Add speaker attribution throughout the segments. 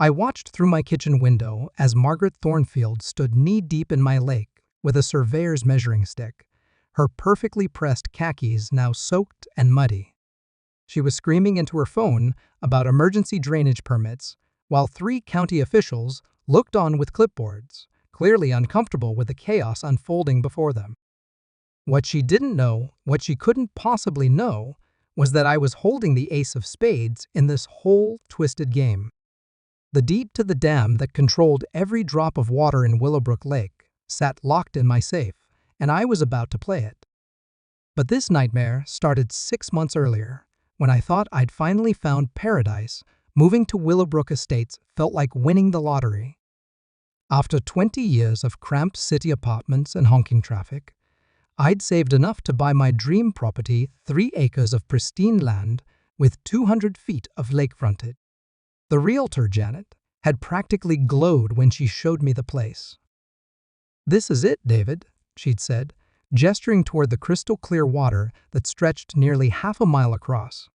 Speaker 1: I watched through my kitchen window as Margaret Thornfield stood knee-deep in my lake with a surveyor's measuring stick, her perfectly pressed khakis now soaked and muddy. She was screaming into her phone about emergency drainage permits, while 3 county officials looked on with clipboards, clearly uncomfortable with the chaos unfolding before them. What she didn't know, what she couldn't possibly know, was that I was holding the ace of spades in this whole twisted game. The deed to the dam that controlled every drop of water in Willowbrook Lake sat locked in my safe, and I was about to play it. But this nightmare started 6 months earlier, when I thought I'd finally found paradise. Moving to Willowbrook Estates felt like winning the lottery. After 20 years of cramped city apartments and honking traffic, I'd saved enough to buy my dream property, 3 acres of pristine land with 200 feet of lake frontage. The realtor, Janet, had practically glowed when she showed me the place. "This is it, David," she'd said, gesturing toward the crystal-clear water that stretched nearly half a mile across.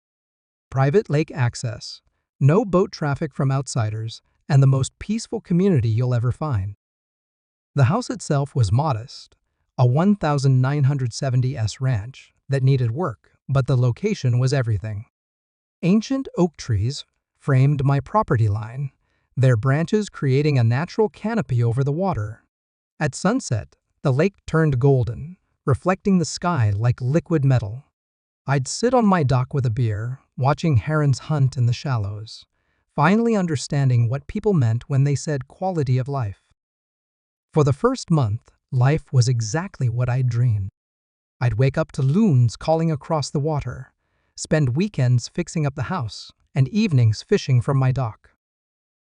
Speaker 1: "Private lake access, no boat traffic from outsiders, and the most peaceful community you'll ever find." The house itself was modest, a 1970s ranch that needed work, but the location was everything. Ancient oak trees framed my property line, their branches creating a natural canopy over the water. At sunset, the lake turned golden, reflecting the sky like liquid metal. I'd sit on my dock with a beer, watching herons hunt in the shallows, finally understanding what people meant when they said quality of life. For the first month, life was exactly what I'd dreamed. I'd wake up to loons calling across the water, spend weekends fixing up the house, and evenings fishing from my dock.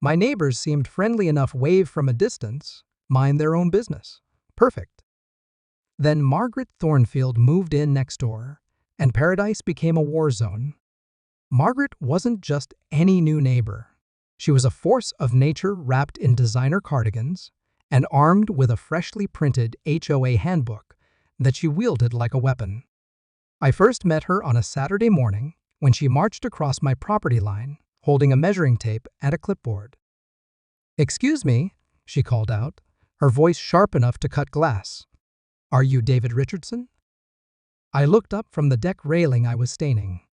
Speaker 1: My neighbors seemed friendly enough, wave from a distance, mind their own business. Perfect. Then Margaret Thornfield moved in next door, and paradise became a war zone. Margaret wasn't just any new neighbor. She was a force of nature wrapped in designer cardigans and armed with a freshly printed HOA handbook that she wielded like a weapon. I first met her on a Saturday morning when she marched across my property line, holding a measuring tape and a clipboard. "Excuse me," she called out, her voice sharp enough to cut glass. "Are you David Richardson?" I looked up from the deck railing I was staining.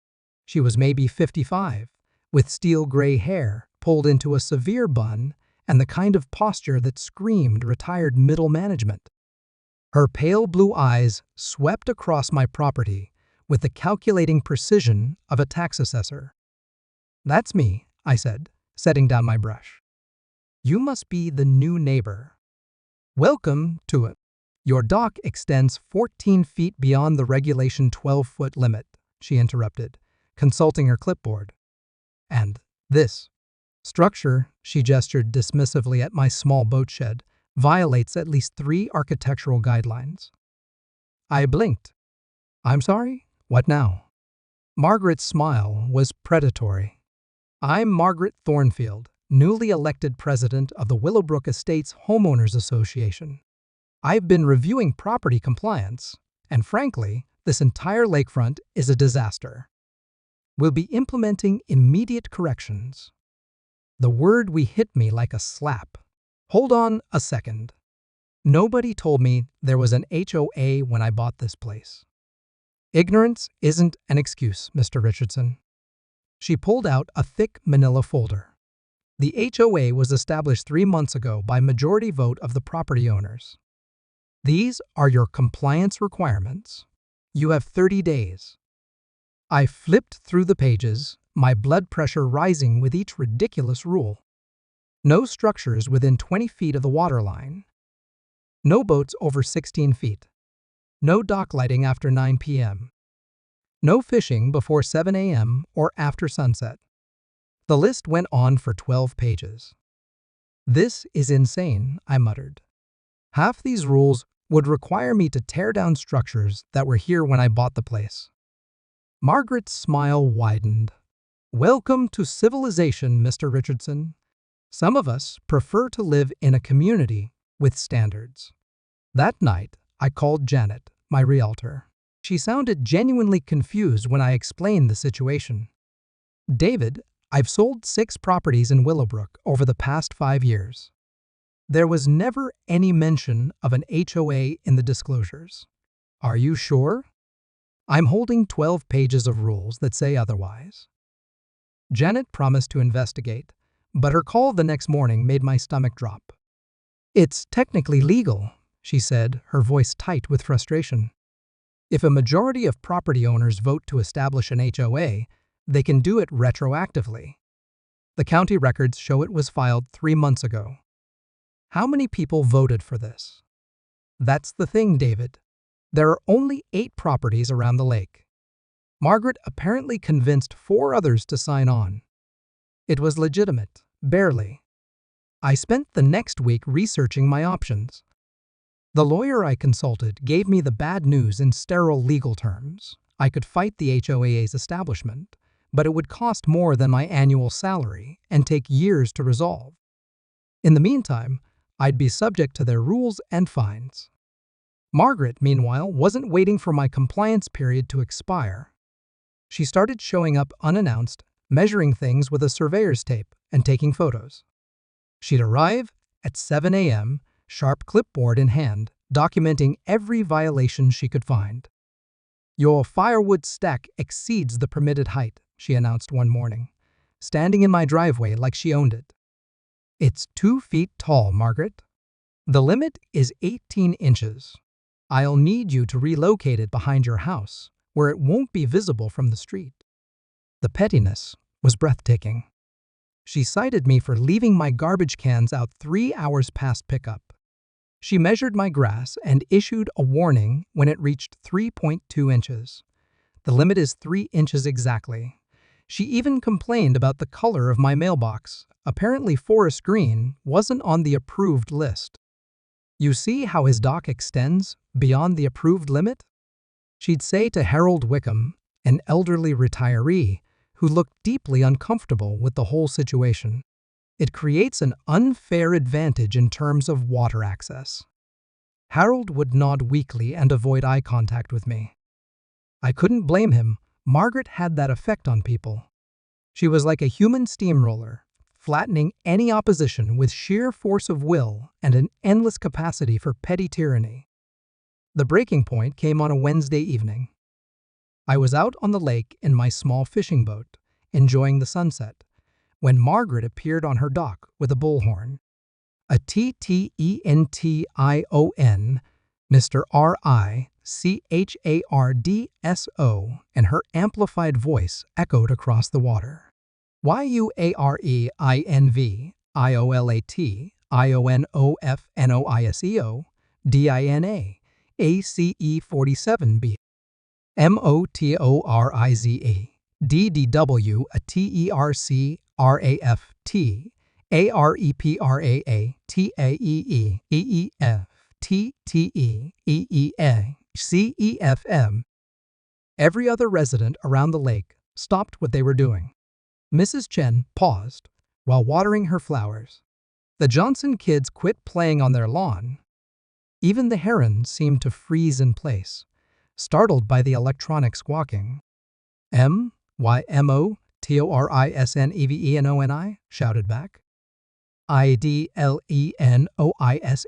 Speaker 1: She was maybe 55, with steel-gray hair pulled into a severe bun and the kind of posture that screamed retired middle management. Her pale blue eyes swept across my property with the calculating precision of a tax assessor. "That's me," I said, setting down my brush. "You must be the new neighbor. Welcome to it. Your dock extends 14 feet beyond the regulation 12-foot limit," she interrupted, consulting her clipboard. "And this structure," she gestured dismissively at my small boat shed, "violates at least 3 architectural guidelines." I blinked. "I'm sorry? What now?" Margaret's smile was predatory. "I'm Margaret Thornfield, newly elected president of the Willowbrook Estates Homeowners Association. I've been reviewing property compliance, and frankly, this entire lakefront is a disaster. We'll be implementing immediate corrections." The word hit me like a slap. Hold on a second. Nobody told me there was an HOA when I bought this place. Ignorance isn't an excuse, Mr. Richardson. She pulled out a thick manila folder. The HOA was established 3 months ago by majority vote of the property owners. These are your compliance requirements. You have 30 days. I flipped through the pages, my blood pressure rising with each ridiculous rule. No structures within 20 feet of the waterline. No boats over 16 feet. No dock lighting after 9 p.m. No fishing before 7 a.m. or after sunset. The list went on for 12 pages. "This is insane," I muttered. Half these rules would require me to tear down structures that were here when I bought the place. Margaret's smile widened. "Welcome to civilization, Mr. Richardson. Some of us prefer to live in a community with standards." That night, I called Janet, my realtor. She sounded genuinely confused when I explained the situation. "David, I've sold 6 properties in Willowbrook over the past 5 years. There was never any mention of an HOA in the disclosures. Are you sure? I'm holding 12 pages of rules that say otherwise. Janet promised to investigate, but her call the next morning made my stomach drop. It's technically legal, she said, her voice tight with frustration. If a majority of property owners vote to establish an HOA, they can do it retroactively. The county records show it was filed 3 months ago. How many people voted for this? That's the thing, David. There are only 8 properties around the lake. Margaret apparently convinced 4 others to sign on. It was legitimate, barely. I spent the next week researching my options. The lawyer I consulted gave me the bad news in sterile legal terms. I could fight the HOA's establishment, but it would cost more than my annual salary and take years to resolve. In the meantime, I'd be subject to their rules and fines. Margaret, meanwhile, wasn't waiting for my compliance period to expire. She started showing up unannounced, measuring things with a surveyor's tape and taking photos. She'd arrive at 7 a.m., sharp clipboard in hand, documenting every violation she could find. "Your firewood stack exceeds the permitted height," she announced one morning, standing in my driveway like she owned it. "It's 2 feet tall, Margaret. The limit is 18 inches. I'll need you to relocate it behind your house, where it won't be visible from the street." The pettiness was breathtaking. She cited me for leaving my garbage cans out 3 hours past pickup. She measured my grass and issued a warning when it reached 3.2 inches. The limit is 3 inches exactly. She even complained about the color of my mailbox. Apparently forest green wasn't on the approved list. "You see how his dock extends beyond the approved limit?" she'd say to Harold Wickham, an elderly retiree who looked deeply uncomfortable with the whole situation. "It creates an unfair advantage in terms of water access." Harold would nod weakly and avoid eye contact with me. I couldn't blame him. Margaret had that effect on people. She was like a human steamroller, flattening any opposition with sheer force of will and an endless capacity for petty tyranny. The breaking point came on a Wednesday evening. I was out on the lake in my small fishing boat, enjoying the sunset, when Margaret appeared on her dock with a bullhorn. A TTENTION, Mr. RICHARDSO, and her amplified voice echoed across the water. YUAREINVIOLATIONOFNOISEO DINA ACE47B MOTORIZE DDW TERC RAFT AREPRAA TAEE EEF TTE EEA CEFM. Every other resident around the lake stopped what they were doing. Mrs. Chen paused while watering her flowers. The Johnson kids quit playing on their lawn. Even the herons seemed to freeze in place, startled by the electronic squawking. "MYMOTORISNEVENONI," shouted back. IDLENOISAST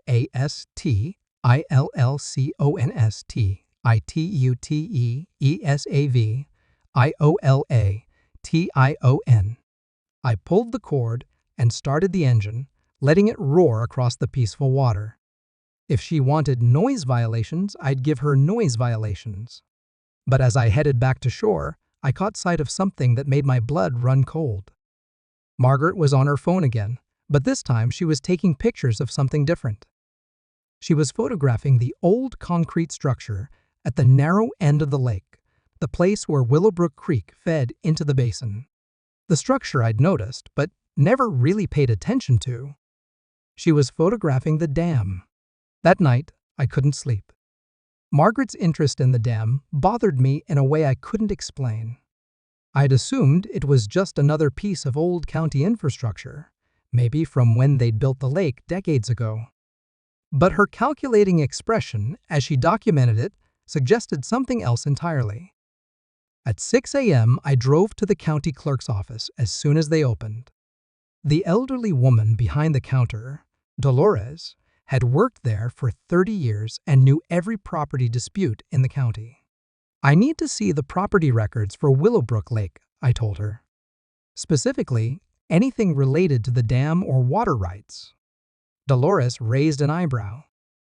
Speaker 1: I pulled the cord and started the engine, letting it roar across the peaceful water. If she wanted noise violations, I'd give her noise violations. But as I headed back to shore, I caught sight of something that made my blood run cold. Margaret was on her phone again, but this time she was taking pictures of something different. She was photographing the old concrete structure at the narrow end of the lake, the place where Willowbrook Creek fed into the basin. The structure I'd noticed, but never really paid attention to. She was photographing the dam. That night, I couldn't sleep. Margaret's interest in the dam bothered me in a way I couldn't explain. I'd assumed it was just another piece of old county infrastructure, maybe from when they'd built the lake decades ago. But her calculating expression as she documented it suggested something else entirely. At 6 a.m., I drove to the county clerk's office as soon as they opened. The elderly woman behind the counter, Dolores, had worked there for 30 years and knew every property dispute in the county. "I need to see the property records for Willowbrook Lake," I told her. "Specifically, anything related to the dam or water rights." Dolores raised an eyebrow.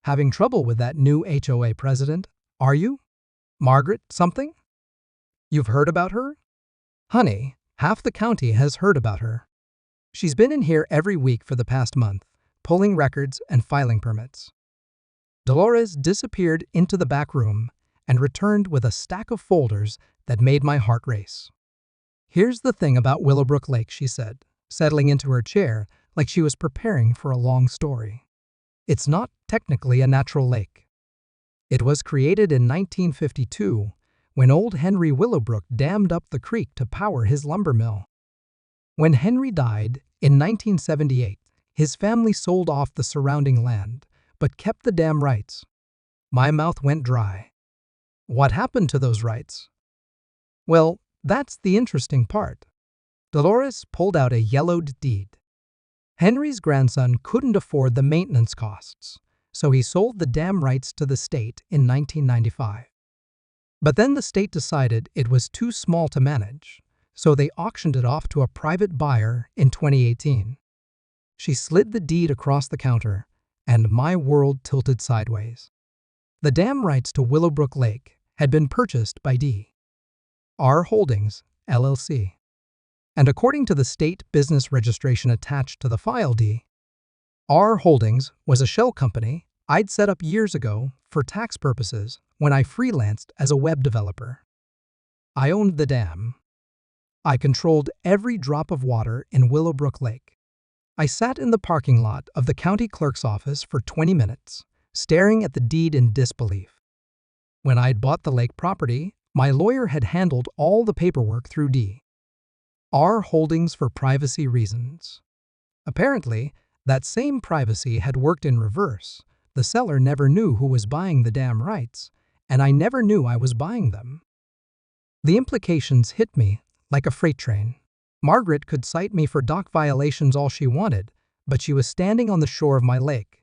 Speaker 1: "Having trouble with that new HOA president, are you? Margaret something? You've heard about her?" "Honey, half the county has heard about her. She's been in here every week for the past month, pulling records and filing permits." Dolores disappeared into the back room and returned with a stack of folders that made my heart race. "Here's the thing about Willowbrook Lake," she said, settling into her chair like she was preparing for a long story. "It's not technically a natural lake. It was created in 1952 when old Henry Willowbrook dammed up the creek to power his lumber mill. When Henry died in 1978, his family sold off the surrounding land, but kept the dam rights." My mouth went dry. "What happened to those rights?" "Well, that's the interesting part." Dolores pulled out a yellowed deed. Henry's grandson couldn't afford the maintenance costs, so he sold the dam rights to the state in 1995. But then the state decided it was too small to manage, so they auctioned it off to a private buyer in 2018. She slid the deed across the counter, and my world tilted sideways. The dam rights to Willowbrook Lake had been purchased by D.R. Holdings, LLC. And according to the state business registration attached to the file, D.R. Holdings was a shell company I'd set up years ago for tax purposes when I freelanced as a web developer. I owned the dam. I controlled every drop of water in Willowbrook Lake. I sat in the parking lot of the county clerk's office for 20 minutes, staring at the deed in disbelief. When I'd bought the lake property, my lawyer had handled all the paperwork through D.R. Holdings for privacy reasons. Apparently, that same privacy had worked in reverse. The seller never knew who was buying the dam rights, and I never knew I was buying them. The implications hit me like a freight train. Margaret could cite me for dock violations all she wanted, but she was standing on the shore of my lake.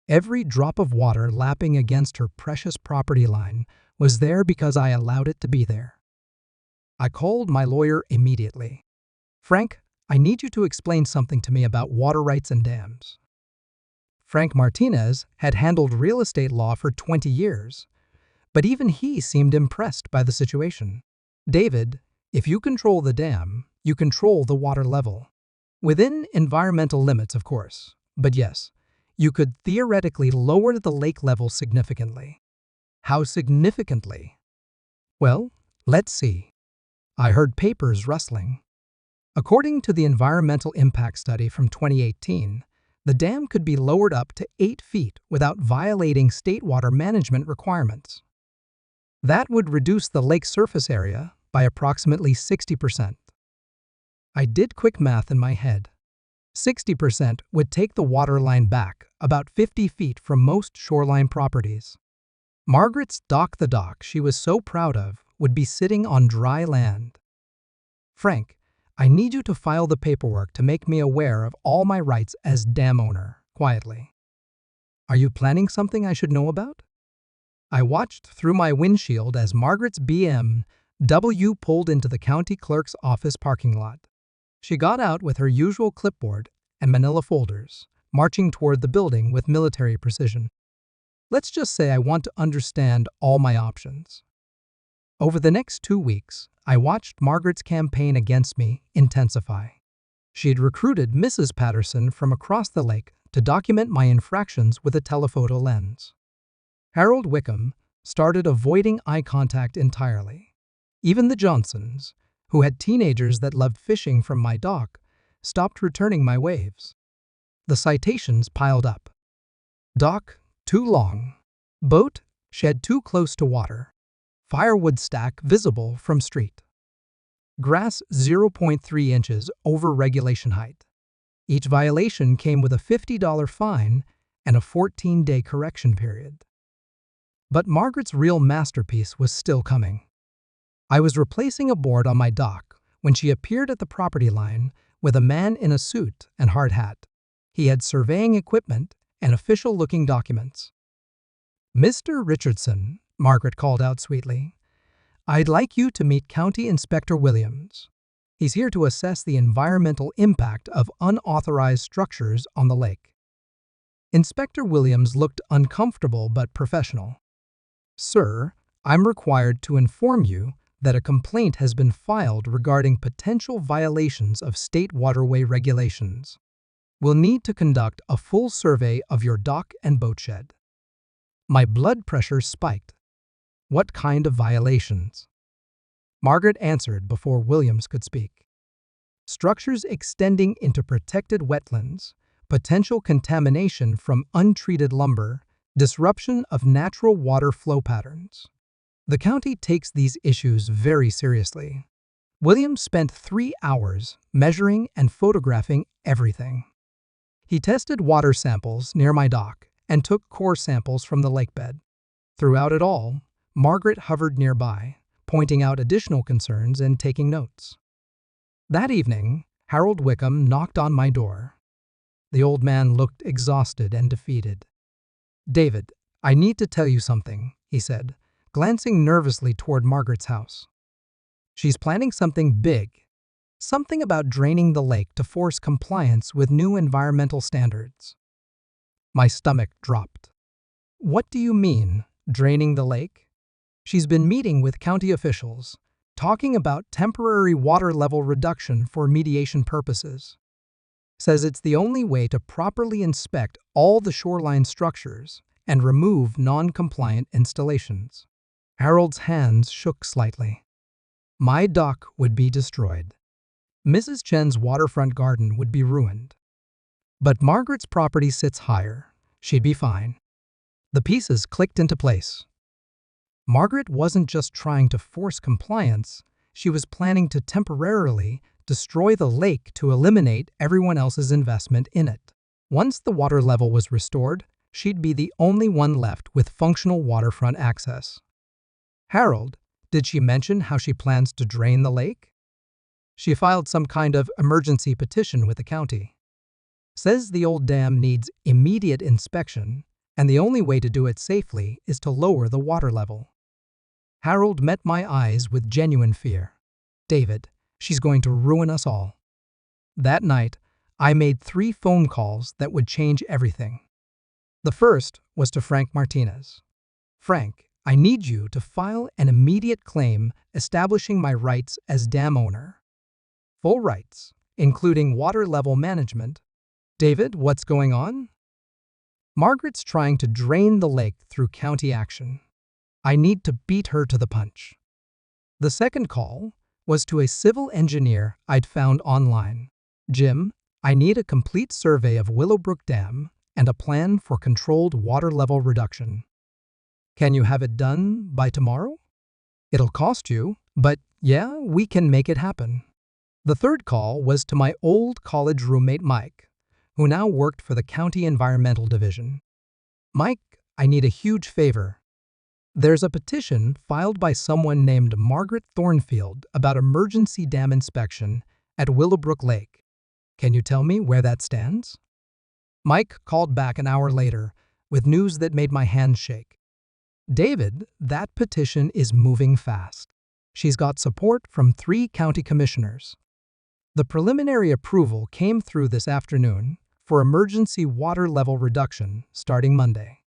Speaker 1: Every drop of water lapping against her precious property line was there because I allowed it to be there. I called my lawyer immediately. "Frank, I need you to explain something to me about water rights and dams." Frank Martinez had handled real estate law for 20 years, but even he seemed impressed by the situation. "David, if you control the dam, you control the water level. Within environmental limits, of course, but yes, you could theoretically lower the lake level significantly." "How significantly?" "Well, let's see." I heard papers rustling. According to the environmental impact study from 2018, the dam could be lowered up to 8 feet without violating state water management requirements. That would reduce the lake surface area by approximately 60%. I did quick math in my head. 60% would take the water line back about 50 feet from most shoreline properties. Margaret's dock, the dock she was so proud of, would be sitting on dry land. "Frank, I need you to file the paperwork to make me aware of all my rights as dam owner," quietly. "Are you planning something I should know about?" I watched through my windshield as Margaret's BMW pulled into the county clerk's office parking lot. She got out with her usual clipboard and manila folders, marching toward the building with military precision. Let's just say I want to understand all my options. Over the next 2 weeks, I watched Margaret's campaign against me intensify. She had recruited Mrs. Patterson from across the lake to document my infractions with a telephoto lens. Harold Wickham started avoiding eye contact entirely. Even the Johnsons, who had teenagers that loved fishing from my dock, stopped returning my waves. The citations piled up. Dock, too long. Boat, shed too close to water. Firewood stack visible from street. Grass 0.3 inches over regulation height. Each violation came with a $50 fine and a 14-day correction period. But Margaret's real masterpiece was still coming. I was replacing a board on my dock when she appeared at the property line with a man in a suit and hard hat. He had surveying equipment and official-looking documents. "Mr. Richardson," Margaret called out sweetly, "I'd like you to meet County Inspector Williams. He's here to assess the environmental impact of unauthorized structures on the lake." Inspector Williams looked uncomfortable but professional. "Sir, I'm required to inform you that a complaint has been filed regarding potential violations of state waterway regulations. We'll need to conduct a full survey of your dock and boat shed." My blood pressure spiked. "What kind of violations?" Margaret answered before Williams could speak. "Structures extending into protected wetlands, potential contamination from untreated lumber, disruption of natural water flow patterns. The county takes these issues very seriously." Williams spent 3 hours measuring and photographing everything. He tested water samples near my dock and took core samples from the lakebed. Throughout it all, Margaret hovered nearby, pointing out additional concerns and taking notes. That evening, Harold Wickham knocked on my door. The old man looked exhausted and defeated. "David, I need to tell you something," he said, glancing nervously toward Margaret's house. "She's planning something big. Something about draining the lake to force compliance with new environmental standards." My stomach dropped. "What do you mean, draining the lake?" "She's been meeting with county officials, talking about temporary water level reduction for remediation purposes. Says it's the only way to properly inspect all the shoreline structures and remove non-compliant installations." Harold's hands shook slightly. "My dock would be destroyed. Mrs. Chen's waterfront garden would be ruined. But Margaret's property sits higher. She'd be fine." The pieces clicked into place. Margaret wasn't just trying to force compliance, she was planning to temporarily destroy the lake to eliminate everyone else's investment in it. Once the water level was restored, she'd be the only one left with functional waterfront access. "Harold, did she mention how she plans to drain the lake?" "She filed some kind of emergency petition with the county. Says the old dam needs immediate inspection, and the only way to do it safely is to lower the water level." Harold met my eyes with genuine fear. "David, she's going to ruin us all." That night, I made 3 phone calls that would change everything. The first was to Frank Martinez. "Frank, I need you to file an immediate claim establishing my rights as dam owner. Full rights, including water level management." "David, what's going on?" "Margaret's trying to drain the lake through county action. I need to beat her to the punch." The second call was to a civil engineer I'd found online. "Jim, I need a complete survey of Willowbrook Dam and a plan for controlled water level reduction. Can you have it done by tomorrow? It'll cost you, but yeah, we can make it happen." The third call was to my old college roommate Mike, who now worked for the County Environmental Division. "Mike, I need a huge favor. There's a petition filed by someone named Margaret Thornfield about emergency dam inspection at Willowbrook Lake. Can you tell me where that stands?" Mike called back an hour later with news that made my hands shake. "David, that petition is moving fast. She's got support from 3 county commissioners. The preliminary approval came through this afternoon for emergency water level reduction starting Monday.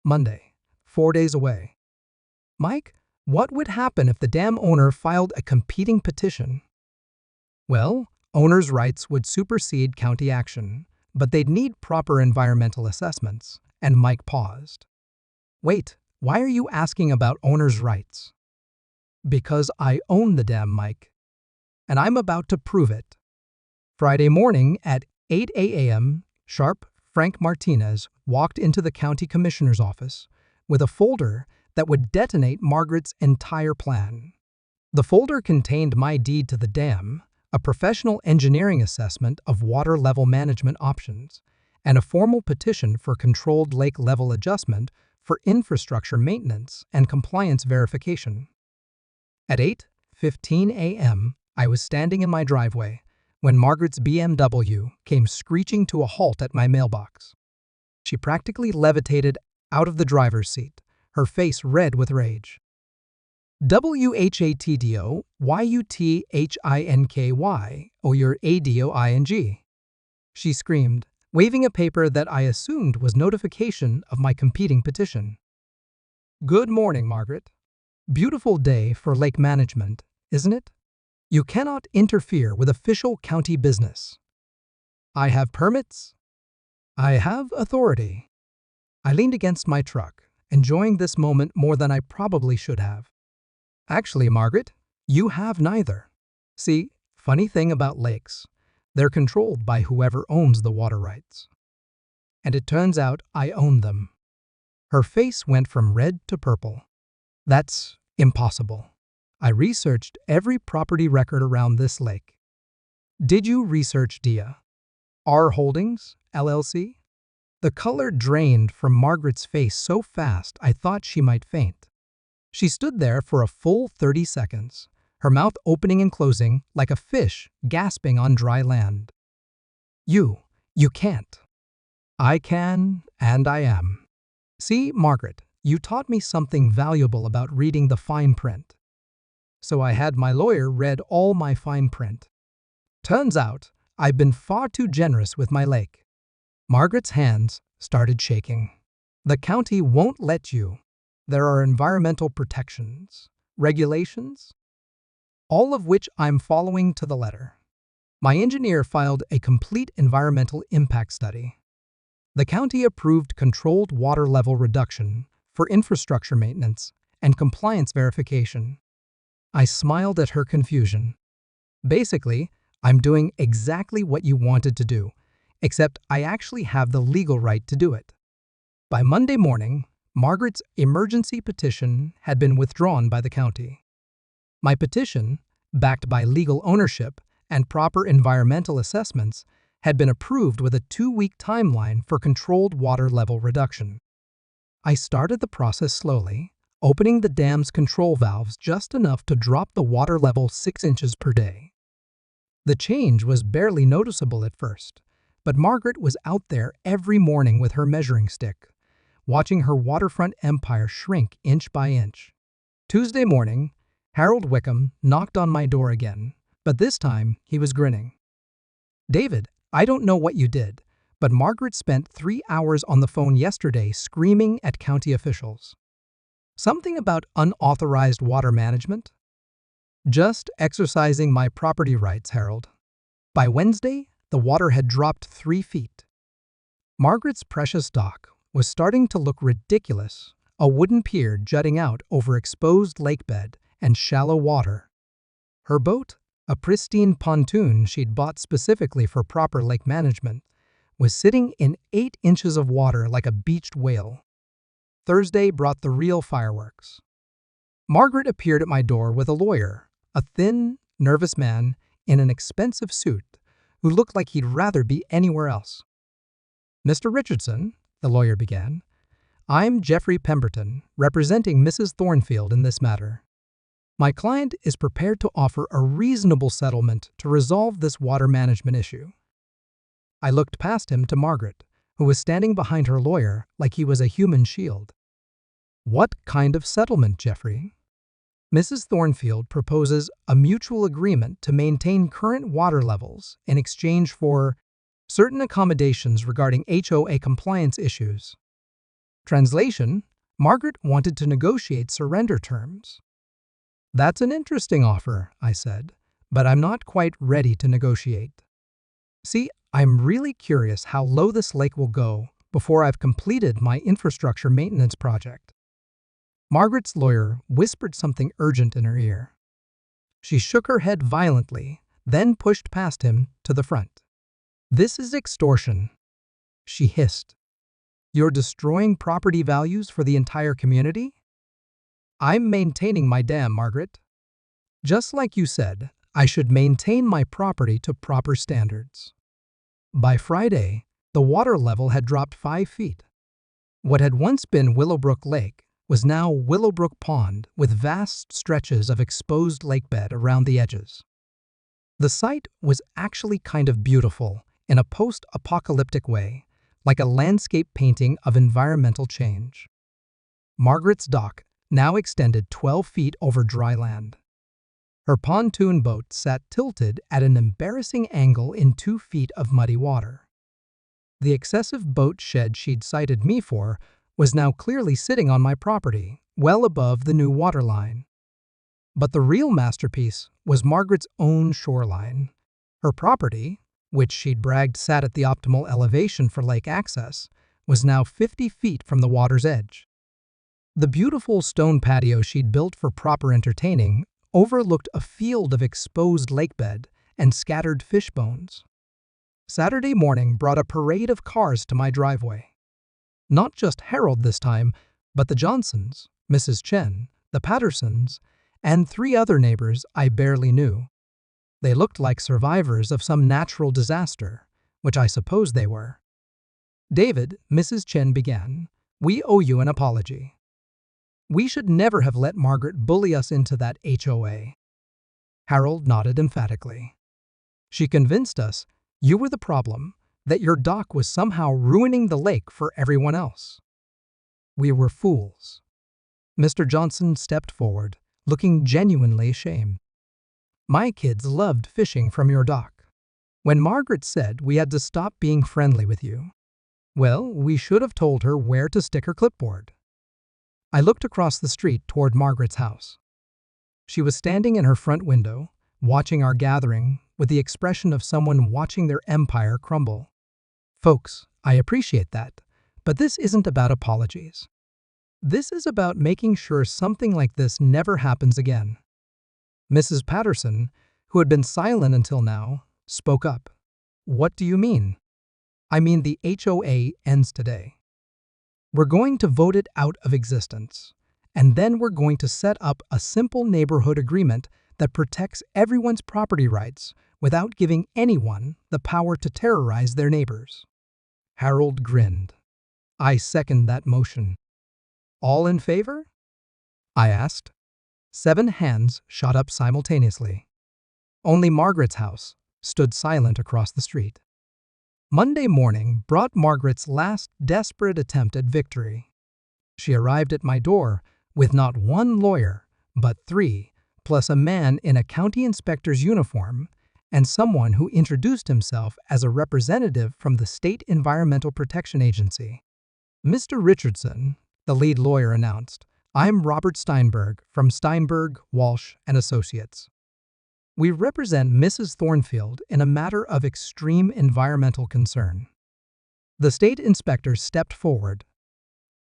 Speaker 1: Monday, 4 days away." "Mike, what would happen if the dam owner filed a competing petition?" "Well, owner's rights would supersede county action, but they'd need proper environmental assessments," and Mike paused. "Wait, why are you asking about owner's rights?" "Because I own the dam, Mike, and I'm about to prove it." Friday morning at 8 a.m. sharp, Frank Martinez walked into the county commissioner's office with a folder that would detonate Margaret's entire plan. The folder contained my deed to the dam, a professional engineering assessment of water level management options, and a formal petition for controlled lake level adjustment for infrastructure maintenance and compliance verification. At 8:15 a.m., I was standing in my driveway when Margaret's BMW came screeching to a halt at my mailbox. She practically levitated out of the driver's seat, her face red with rage. "WHATDOYUTHINKY or your ADOING," she screamed, waving a paper that I assumed was notification of my competing petition. "Good morning, Margaret. Beautiful day for lake management, isn't it? You cannot interfere with official county business. I have permits. I have authority." I leaned against my truck, enjoying this moment more than I probably should have. "Actually, Margaret, you have neither. See, funny thing about lakes, they're controlled by whoever owns the water rights. And it turns out I own them." Her face went from red to purple. "That's impossible. I researched every property record around this lake." "Did you research DIA? R Holdings, LLC?" The color drained from Margaret's face so fast I thought she might faint. She stood there for a full 30 seconds, her mouth opening and closing like a fish gasping on dry land. You can't." "I can, and I am. See, Margaret, you taught me something valuable about reading the fine print." So I had my lawyer read all my fine print. Turns out, I've been far too generous with my lake. Margaret's hands started shaking. "The county won't let you. There are environmental protections, regulations, all of which I'm following to the letter. My engineer filed a complete environmental impact study. The county approved controlled water level reduction for infrastructure maintenance and compliance verification." I smiled at her confusion. "Basically, I'm doing exactly what you wanted to do, except I actually have the legal right to do it." By Monday morning, Margaret's emergency petition had been withdrawn by the county. My petition, backed by legal ownership and proper environmental assessments, had been approved with a 2-week timeline for controlled water level reduction. I started the process slowly, opening the dam's control valves just enough to drop the water level 6 inches per day. The change was barely noticeable at first, but Margaret was out there every morning with her measuring stick, watching her waterfront empire shrink inch by inch. Tuesday morning, Harold Wickham knocked on my door again, but this time he was grinning. "David, I don't know what you did, but Margaret spent 3 hours on the phone yesterday screaming at county officials. Something about unauthorized water management?" "Just exercising my property rights, Harold." By Wednesday, the water had dropped 3 feet. Margaret's precious dock was starting to look ridiculous, a wooden pier jutting out over exposed lake bed and shallow water. Her boat, a pristine pontoon she'd bought specifically for proper lake management, was sitting in 8 inches of water like a beached whale. Thursday brought the real fireworks. Margaret appeared at my door with a lawyer, a thin, nervous man in an expensive suit who looked like he'd rather be anywhere else. "Mr. Richardson," the lawyer began, "I'm Jeffrey Pemberton, representing Mrs. Thornfield in this matter. My client is prepared to offer a reasonable settlement to resolve this water management issue." I looked past him to Margaret, who was standing behind her lawyer like he was a human shield. "What kind of settlement, Jeffrey?" "Mrs. Thornfield proposes a mutual agreement to maintain current water levels in exchange for certain accommodations regarding HOA compliance issues." Translation: Margaret wanted to negotiate surrender terms. "That's an interesting offer," I said, "but I'm not quite ready to negotiate. See, I'm really curious how low this lake will go before I've completed my infrastructure maintenance project." Margaret's lawyer whispered something urgent in her ear. She shook her head violently, then pushed past him to the front. "This is extortion," she hissed. "You're destroying property values for the entire community?" "I'm maintaining my dam, Margaret. Just like you said, I should maintain my property to proper standards." By Friday, the water level had dropped 5 feet. What had once been Willowbrook Lake was now Willowbrook Pond with vast stretches of exposed lakebed around the edges. The site was actually kind of beautiful in a post-apocalyptic way, like a landscape painting of environmental change. Margaret's dock now extended 12 feet over dry land. Her pontoon boat sat tilted at an embarrassing angle in 2 feet of muddy water. The excessive boat shed she'd cited me for was now clearly sitting on my property, well above the new waterline. But the real masterpiece was Margaret's own shoreline. Her property, which she'd bragged sat at the optimal elevation for lake access, was now 50 feet from the water's edge. The beautiful stone patio she'd built for proper entertaining overlooked a field of exposed lakebed and scattered fish bones. Saturday morning brought a parade of cars to my driveway. Not just Harold this time, but the Johnsons, Mrs. Chen, the Pattersons, and 3 other neighbors I barely knew. They looked like survivors of some natural disaster, which I suppose they were. "David," Mrs. Chen began, "we owe you an apology. We should never have let Margaret bully us into that HOA." Harold nodded emphatically. "She convinced us you were the problem, that your dock was somehow ruining the lake for everyone else. We were fools." Mr. Johnson stepped forward, looking genuinely ashamed. "My kids loved fishing from your dock. When Margaret said we had to stop being friendly with you, well, we should have told her where to stick her clipboard." I looked across the street toward Margaret's house. She was standing in her front window, watching our gathering with the expression of someone watching their empire crumble. "Folks, I appreciate that, but this isn't about apologies. This is about making sure something like this never happens again." Mrs. Patterson, who had been silent until now, spoke up. "What do you mean?" "I mean the HOA ends today. We're going to vote it out of existence, and then we're going to set up a simple neighborhood agreement that protects everyone's property rights without giving anyone the power to terrorize their neighbors." Harold grinned. "I second that motion." "All in favor?" I asked. 7 hands shot up simultaneously. Only Margaret's house stood silent across the street. Monday morning brought Margaret's last desperate attempt at victory. She arrived at my door with not 1 lawyer, but 3, plus a man in a county inspector's uniform and someone who introduced himself as a representative from the State Environmental Protection Agency. "Mr. Richardson," the lead lawyer announced, "I'm Robert Steinberg from Steinberg, Walsh & Associates. We represent Mrs. Thornfield in a matter of extreme environmental concern." The state inspector stepped forward.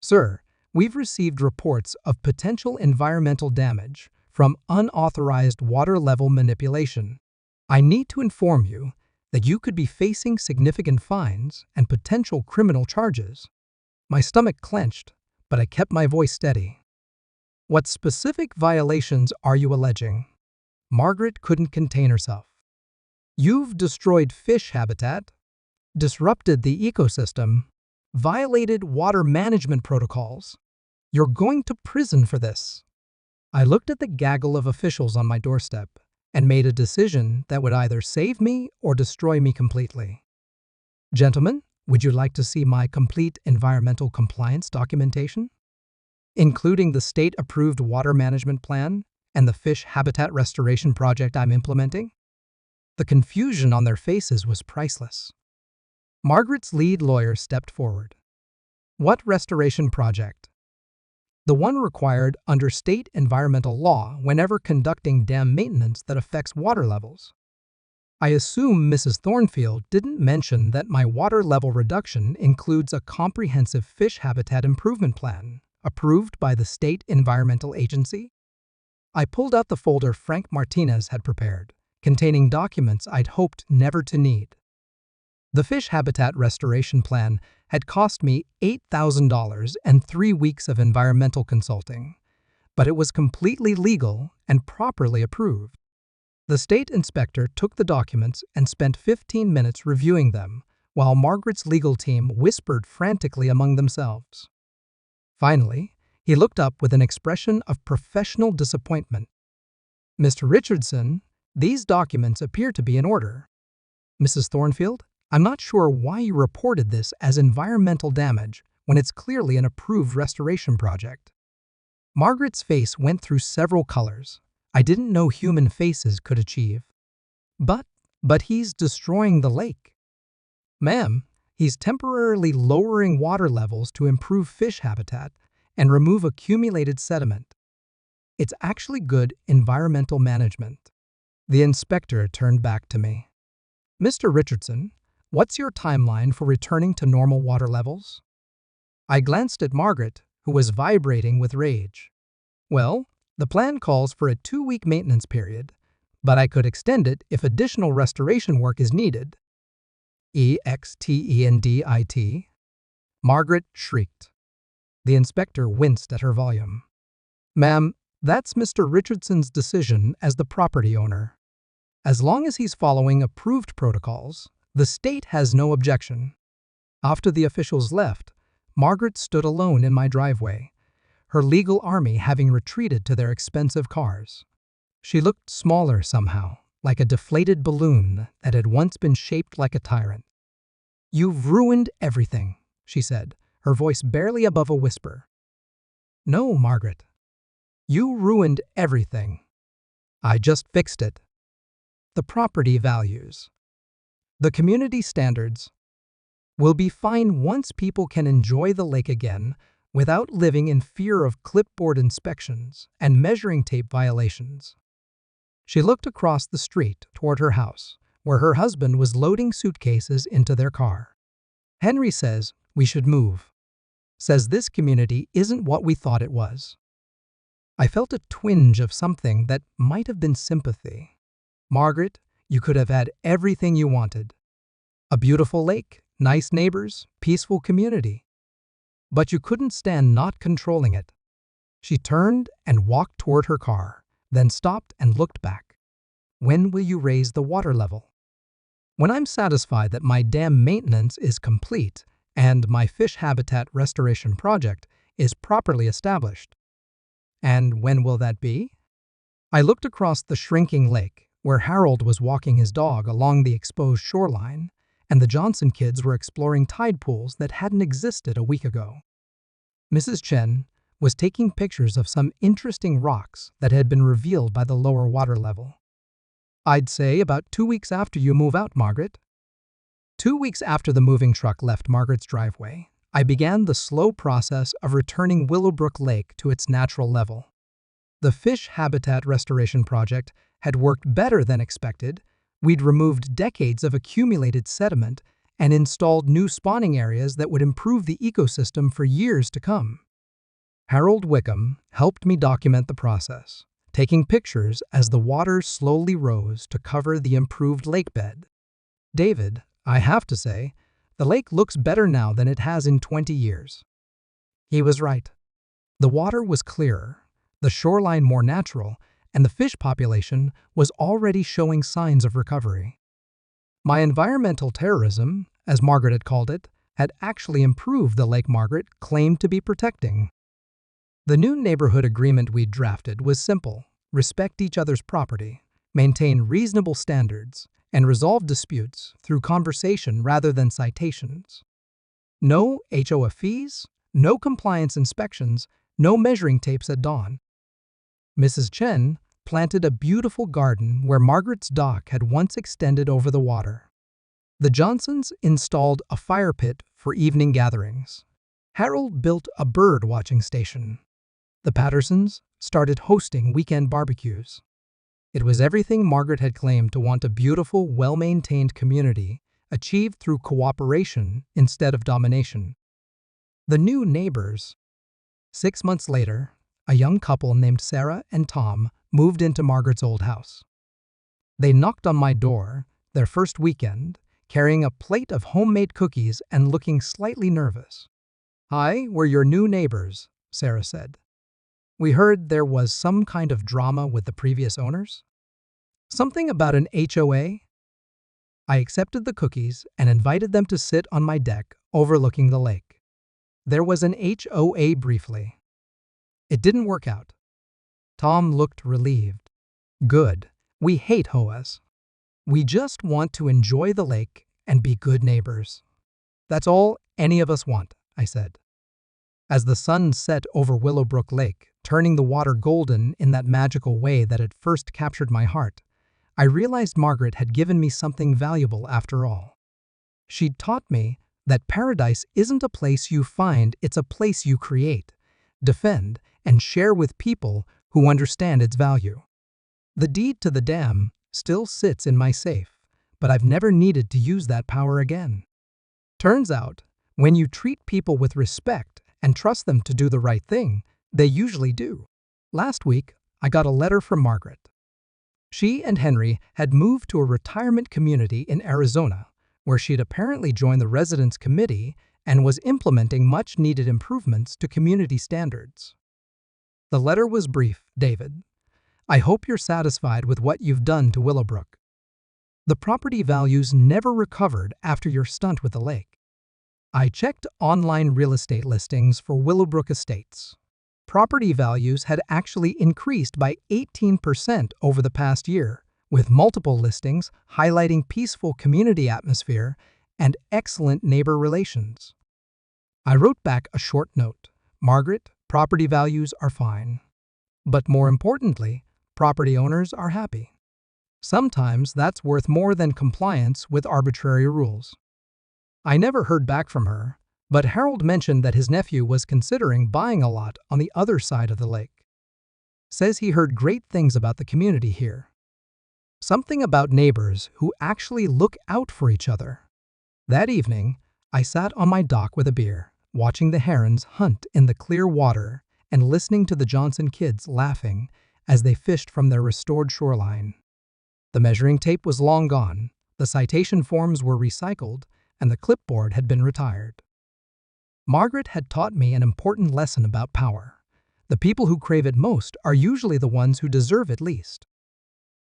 Speaker 1: "Sir, we've received reports of potential environmental damage from unauthorized water level manipulation. I need to inform you that you could be facing significant fines and potential criminal charges." My stomach clenched, but I kept my voice steady. "What specific violations are you alleging?" Margaret couldn't contain herself. "You've destroyed fish habitat, disrupted the ecosystem, violated water management protocols. You're going to prison for this." I looked at the gaggle of officials on my doorstep and made a decision that would either save me or destroy me completely. "Gentlemen, would you like to see my complete environmental compliance documentation, including the state-approved water management plan and the fish habitat restoration project I'm implementing?" The confusion on their faces was priceless. Margaret's lead lawyer stepped forward. "What restoration project?" "The one required under state environmental law whenever conducting dam maintenance that affects water levels." I assume Mrs. Thornfield didn't mention that my water level reduction includes a comprehensive fish habitat improvement plan approved by the State Environmental Agency. I pulled out the folder Frank Martinez had prepared, containing documents I'd hoped never to need. The fish habitat restoration plan had cost me $8,000 and 3 weeks of environmental consulting, but it was completely legal and properly approved. The state inspector took the documents and spent 15 minutes reviewing them, while Margaret's legal team whispered frantically among themselves. Finally, He looked up with an expression of professional disappointment. "Mr. Richardson, these documents appear to be in order." "Mrs. Thornfield, I'm not sure why you reported this as environmental damage when it's clearly an approved restoration project." Margaret's face went through several colors I didn't know human faces could achieve. But he's destroying the lake." "Ma'am, he's temporarily lowering water levels to improve fish habitat and remove accumulated sediment. It's actually good environmental management." The inspector turned back to me. "Mr. Richardson, what's your timeline for returning to normal water levels?" I glanced at Margaret, who was vibrating with rage. "Well, the plan calls for a 2-week maintenance period, but I could extend it if additional restoration work is needed." "Extendit?" Margaret shrieked. The inspector winced at her volume. "Ma'am, that's Mr. Richardson's decision as the property owner. As long as he's following approved protocols, the state has no objection." After the officials left, Margaret stood alone in my driveway, her legal army having retreated to their expensive cars. She looked smaller somehow, like a deflated balloon that had once been shaped like a tyrant. "You've ruined everything," she said, her voice barely above a whisper. "No, Margaret. You ruined everything. I just fixed it. The property values, the community standards, will be fine once people can enjoy the lake again without living in fear of clipboard inspections and measuring tape violations." She looked across the street toward her house, where her husband was loading suitcases into their car. "Henry says we should move. Says this community isn't what we thought it was." I felt a twinge of something that might have been sympathy. "Margaret, you could have had everything you wanted. A beautiful lake, nice neighbors, peaceful community. But you couldn't stand not controlling it." She turned and walked toward her car, then stopped and looked back. "When will you raise the water level?" "When I'm satisfied that my dam maintenance is complete and my fish habitat restoration project is properly established." "And when will that be?" I looked across the shrinking lake, where Harold was walking his dog along the exposed shoreline, and the Johnson kids were exploring tide pools that hadn't existed a week ago. Mrs. Chen was taking pictures of some interesting rocks that had been revealed by the lower water level. "I'd say about 2 weeks after you move out, Margaret." 2 weeks after the moving truck left Margaret's driveway, I began the slow process of returning Willowbrook Lake to its natural level. The fish habitat restoration project had worked better than expected. We'd removed decades of accumulated sediment and installed new spawning areas that would improve the ecosystem for years to come. Harold Wickham helped me document the process, taking pictures as the water slowly rose to cover the improved lake bed. "David, I have to say, the lake looks better now than it has in 20 years." He was right. The water was clearer, the shoreline more natural, and the fish population was already showing signs of recovery. My environmental terrorism, as Margaret had called it, had actually improved the lake Margaret claimed to be protecting. The new neighborhood agreement we'd drafted was simple: respect each other's property, maintain reasonable standards, and resolve disputes through conversation rather than citations. No HOA fees, no compliance inspections, no measuring tapes at dawn. Mrs. Chen planted a beautiful garden where Margaret's dock had once extended over the water. The Johnsons installed a fire pit for evening gatherings. Harold built a bird-watching station. The Pattersons started hosting weekend barbecues. It was everything Margaret had claimed to want: a beautiful, well-maintained community achieved through cooperation instead of domination. The new neighbors. 6 months later, a young couple named Sarah and Tom moved into Margaret's old house. They knocked on my door, their first weekend, carrying a plate of homemade cookies and looking slightly nervous. "Hi, we're your new neighbors," Sarah said. "We heard there was some kind of drama with the previous owners? Something about an HOA?" I accepted the cookies and invited them to sit on my deck overlooking the lake. "There was an HOA briefly." It didn't work out. Tom looked relieved. Good. We hate HOAs. We just want to enjoy the lake and be good neighbors. That's all any of us want, I said. As the sun set over Willowbrook Lake, turning the water golden in that magical way that had first captured my heart, I realized Margaret had given me something valuable after all. She'd taught me that paradise isn't a place you find, it's a place you create, defend, and share with people who understand its value. The deed to the dam still sits in my safe, but I've never needed to use that power again. Turns out, when you treat people with respect and trust them to do the right thing, they usually do. Last week, I got a letter from Margaret. She and Henry had moved to a retirement community in Arizona, where she'd apparently joined the residents' committee and was implementing much-needed improvements to community standards. The letter was brief, David. I hope you're satisfied with what you've done to Willowbrook. The property values never recovered after your stunt with the lake. I checked online real estate listings for Willowbrook Estates. Property values had actually increased by 18% over the past year, with multiple listings highlighting peaceful community atmosphere and excellent neighbor relations. I wrote back a short note. Margaret, property values are fine. But more importantly, property owners are happy. Sometimes that's worth more than compliance with arbitrary rules. I never heard back from her, but Harold mentioned that his nephew was considering buying a lot on the other side of the lake. Says he heard great things about the community here. Something about neighbors who actually look out for each other. That evening, I sat on my dock with a beer, watching the herons hunt in the clear water and listening to the Johnson kids laughing as they fished from their restored shoreline. The measuring tape was long gone, the citation forms were recycled, and the clipboard had been retired. Margaret had taught me an important lesson about power. The people who crave it most are usually the ones who deserve it least.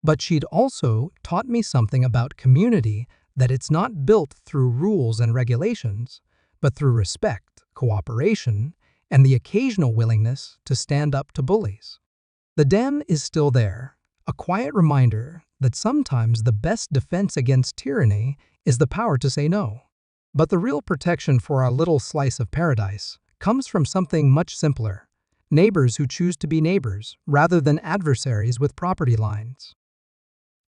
Speaker 1: But she'd also taught me something about community, that it's not built through rules and regulations, but through respect, cooperation, and the occasional willingness to stand up to bullies. The dam is still there, a quiet reminder that sometimes the best defense against tyranny is the power to say no. But the real protection for our little slice of paradise comes from something much simpler: neighbors who choose to be neighbors rather than adversaries with property lines.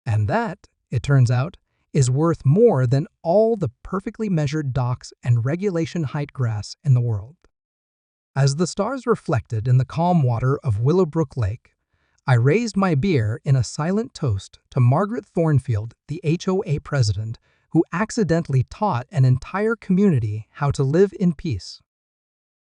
Speaker 1: And that, it turns out, is worth more than all the perfectly measured docks and regulation height grass in the world. As the stars reflected in the calm water of Willowbrook Lake, I raised my beer in a silent toast to Margaret Thornfield, the HOA president, who accidentally taught an entire community how to live in peace.